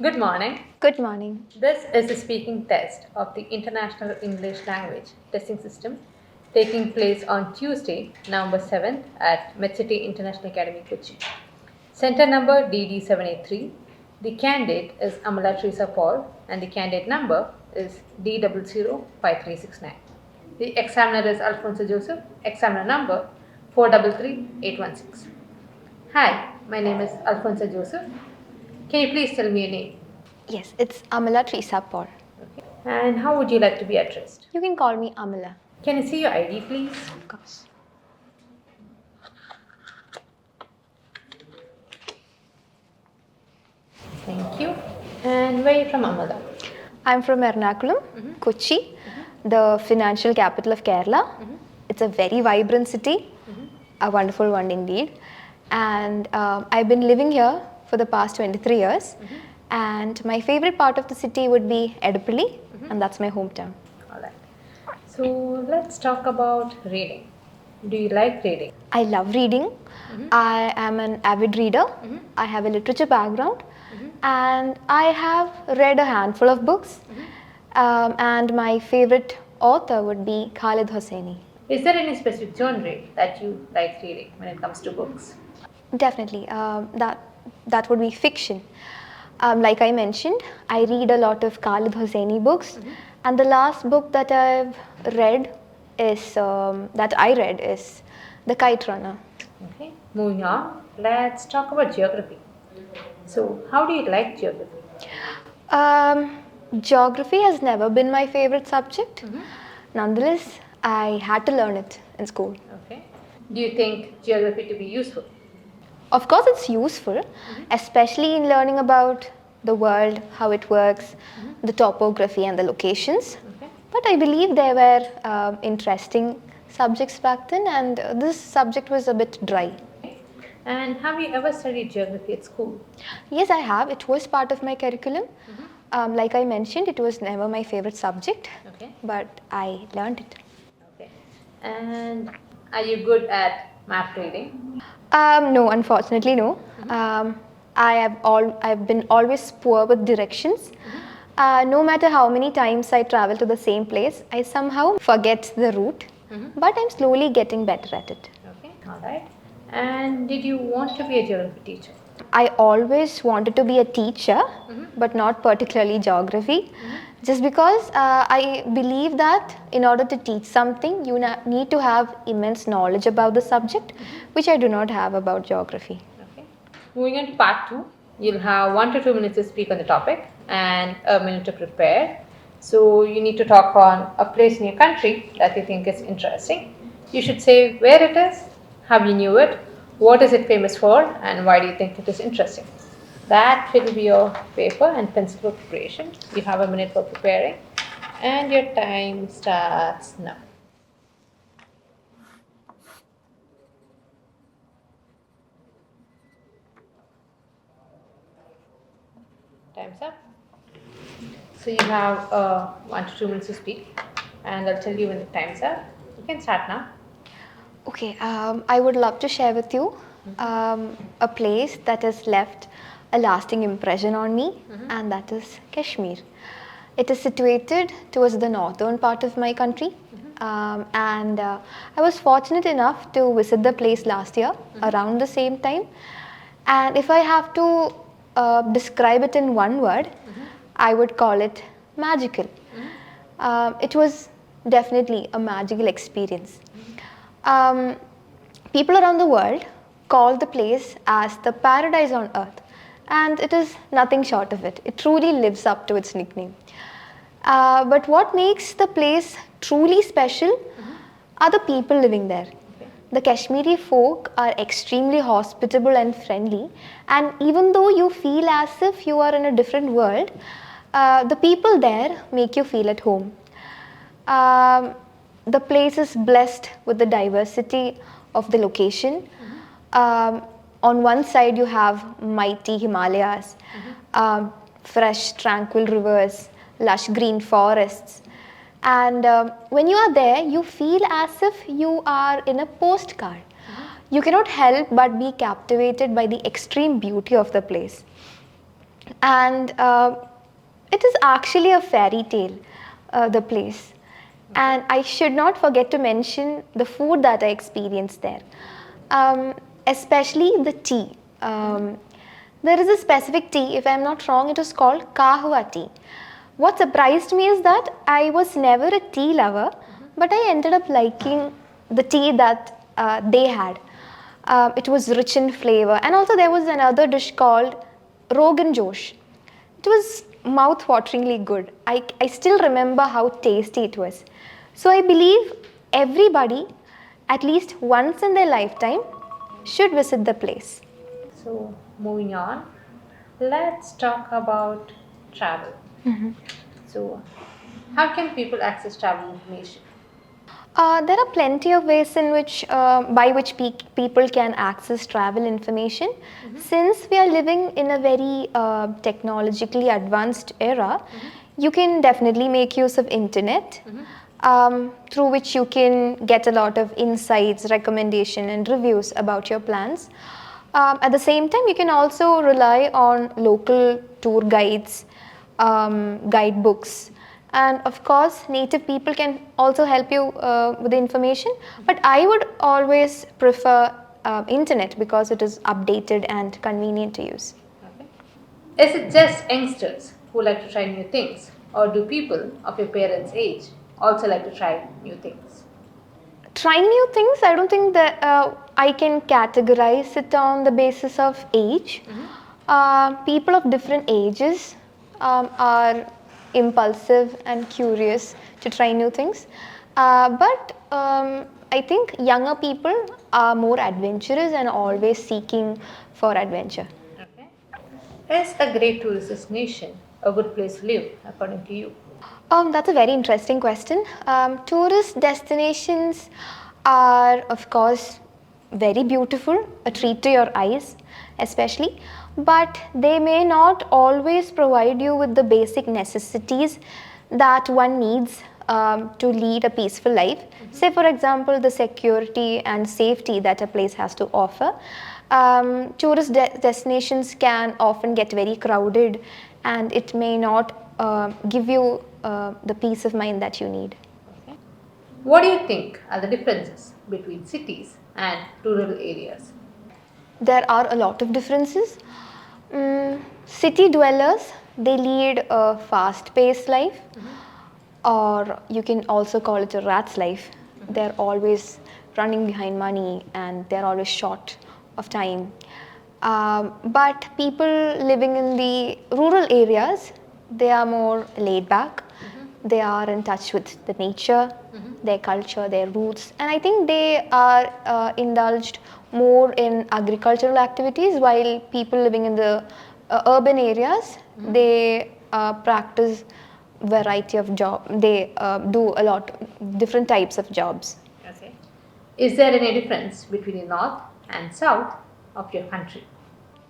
Good morning. Good morning. This is the speaking test of the International English Language Testing System taking place on Tuesday, November 7th at Medcity International Academy, Kochi. Center number DD783. The candidate is Amala Teresa Paul and the candidate number is D005369. The examiner is Alfonso Joseph, examiner number 433816. Hi, my name is Alfonso Joseph. Can you please tell me your name? Yes, it's Amala Teresa Paul. Okay. And how would you like to be addressed? You can call me Amala. Can I see your ID, please? Of course. Thank you. And where are you from, Amala? I'm from 𝐌𝐞𝐝𝐿𝐿, Kochi, the financial capital of Kerala. It's a very vibrant city, a wonderful one indeed. And I've been living here for the past 23 years. And my favorite part of the city would be Edapalli, and that's my hometown. All right. So let's talk about reading. Do you like reading? I love reading. I am an avid reader. I have a literature background. And I have read a handful of books. And my favorite author would be �W𝐞𝐝𝐿 𝐿. Is there any specific genre that you like reading when it comes to books? Definitely. That would be fiction. Like I mentioned, I read a lot of �W𝐞𝐿 𝐿 books. And the last book that I've read is The Kite Runner. Okay. Moving on, let's talk about geography. So, how do you like geography? Geography has never been my favorite subject. Nonetheless, I had to learn it in school. Okay. Do you think geography to be useful? Of course, it's useful, especially in learning about the world, how it works, the topography and the locations. Okay. But I believe there were interesting subjects back then, and this subject was a bit dry. And have you ever studied geography at school? Yes, I have. It was part of my curriculum. Like I mentioned, it was never my favorite subject, Okay. but I learned it. Okay. And are you good at map reading? No, unfortunately, no. I've been always poor with directions. No matter how many times I travel to the same place, I somehow forget the route. But I'm slowly getting better at it. Okay. All right. And did you want to be a geography teacher? I always wanted to be a teacher, but not particularly geography. Just because I believe that in order to teach something, you need to have immense knowledge about the subject, which I do not have about geography. Okay. Moving on to part 2, you'll have 1 to 2 minutes to speak on the topic and a minute to prepare. So you need to talk on a place in your country that you think is interesting. You should say where it is, how you knew it, what is it famous for, and why do you think it is interesting. That will be your paper and pencil for preparation. You have a minute for preparing, and your time starts now. Time's up. So you have 1 to 2 minutes to speak, and I'll tell you when the time's up. You can start now. Okay, I would love to share with you a place that has left a lasting impression on me, and that is Kashmir. It is situated towards the northern part of my country, and I was fortunate enough to visit the place last year around the same time. And if I have to describe it in one word, I would call it magical. It was definitely a magical experience. People around the world call the place as the paradise on earth, and it is nothing short of it. It truly lives up to its nickname. But what makes the place truly special are the people living there. The Kashmiri folk are extremely hospitable and friendly, and even though you feel as if you are in a different world, the people there make you feel at home. The place is blessed with the diversity of the location. On one side you have mighty Himalayas, fresh tranquil rivers, lush green forests, and when you are there you feel as if you are in a postcard. You cannot help but be captivated by the extreme beauty of the place. and it is actually a fairy tale, the place. And I should not forget to mention the food that I experienced there, especially the tea. There is a specific tea, if I am not wrong, it is called 𝐿𝐻𝐿 tea. What surprised me is that I was never a tea lover, but I ended up liking the tea that they had. It was rich in flavor, and also there was another dish called Rogan Josh. It was mouth-wateringly good. I still remember how tasty it was. So I believe everybody, at least once in their lifetime, should visit the place. So, moving on, let's talk about travel. So, how can people access travel information? There are plenty of ways in which, by which people can access travel information. Since we are living in a very technologically advanced era, you can definitely make use of internet, through which you can get a lot of insights, recommendation and reviews about your plans. At the same time, you can also rely on local tour guides, guidebooks, and of course native people can also help you with the information, but I would always prefer internet because it is updated and convenient to use. Okay. Is it just youngsters who like to try new things, or do people of your parents' age also like to try new things? Trying new things, I don't think that I can categorize it on the basis of age. People of different ages are impulsive and curious to try new things, but I think younger people are more adventurous and always seeking for adventure. Okay. Is a great tourist destination a good place to live according to you? That's a very interesting question. Tourist destinations are, of course, very beautiful, a treat to your eyes especially, but they may not always provide you with the basic necessities that one needs to lead a peaceful life. Say for example, the security and safety that a place has to offer. Tourist destinations can often get very crowded, and it may not give you the peace of mind that you need. Okay. What do you think are the differences between cities and rural areas? There are a lot of differences. City dwellers, they lead a fast-paced life, or you can also call it a rat's life. They're always running behind money and they're always short of time. But people living in the rural areas, they are more laid back. They are in touch with the nature, their culture, their roots, and I think they are indulged more in agricultural activities, while people living in the urban areas, they practice variety of job. They do a lot different types of jobs. Okay. Is there any difference between the north and south of your country?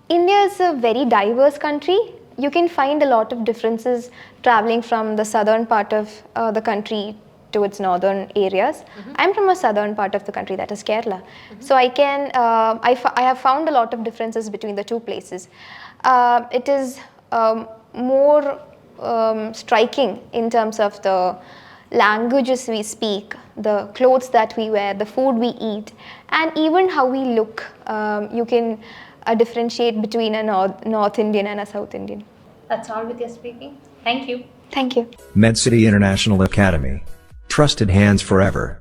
India is a very diverse country. You can find a lot of differences traveling from the southern part of the country to its northern areas. I'm from a southern part of the country, that is Kerala. So I have found a lot of differences between the two places. It is more striking in terms of the languages we speak, the clothes that we wear, the food we eat, and even how we look. You can differentiate between a North Indian and a South Indian. That's all with your speaking. Thank you. Thank you. Medcity International Academy. Trusted hands forever.